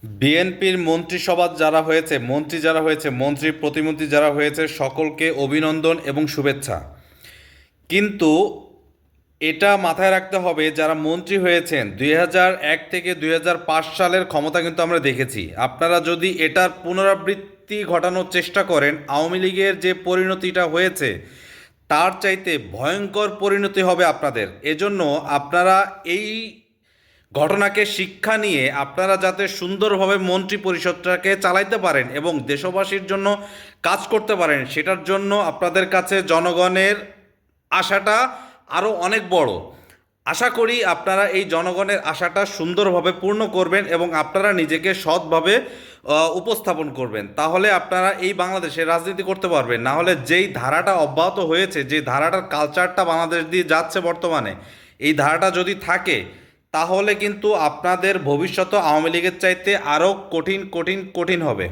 বিএনপির মন্ত্রিসভা যারা হয়েছে, মন্ত্রী প্রতিমন্ত্রী যারা হয়েছে, সকলকে অভিনন্দন এবং শুভেচ্ছা। কিন্তু এটা মাথায় রাখতে হবে, যারা মন্ত্রী হয়েছেন ২০০১ থেকে ২০০৫ সালের ক্ষমতা কিন্তু আমরা দেখেছি। আপনারা যদি এটার পুনরাবৃত্তি ঘটানোর চেষ্টা করেন, আওয়ামী লীগের যে পরিণতিটা হয়েছে তার চাইতে ভয়ঙ্কর পরিণতি হবে আপনাদের। এজন্য আপনারা এই ঘটনাকে শিক্ষা নিয়ে আপনারা যাতে সুন্দরভাবে মন্ত্রী পরিষদটাকে চালাইতে পারেন এবং দেশবাসীর জন্য কাজ করতে পারেন, সেটার জন্য আপনাদের কাছে জনগণের আশাটা আরও অনেক বড়। আশা করি আপনারা এই জনগণের আশাটা সুন্দরভাবে পূর্ণ করবেন এবং আপনারা নিজেকে সৎভাবে উপস্থাপন করবেন। তাহলে আপনারা এই বাংলাদেশে রাজনীতি করতে পারবেন। না হলে যেই ধারাটা অব্যাহত হয়েছে, যে ধারাটার কালচারটা বাংলাদেশ দিয়ে যাচ্ছে বর্তমানে, এই ধারাটা যদি থাকে তাহলে কিন্তু আপনাদের ভবিষ্যৎ আওয়ামী লীগের চাইতে আরও কঠিন কঠিন কঠিন হবে।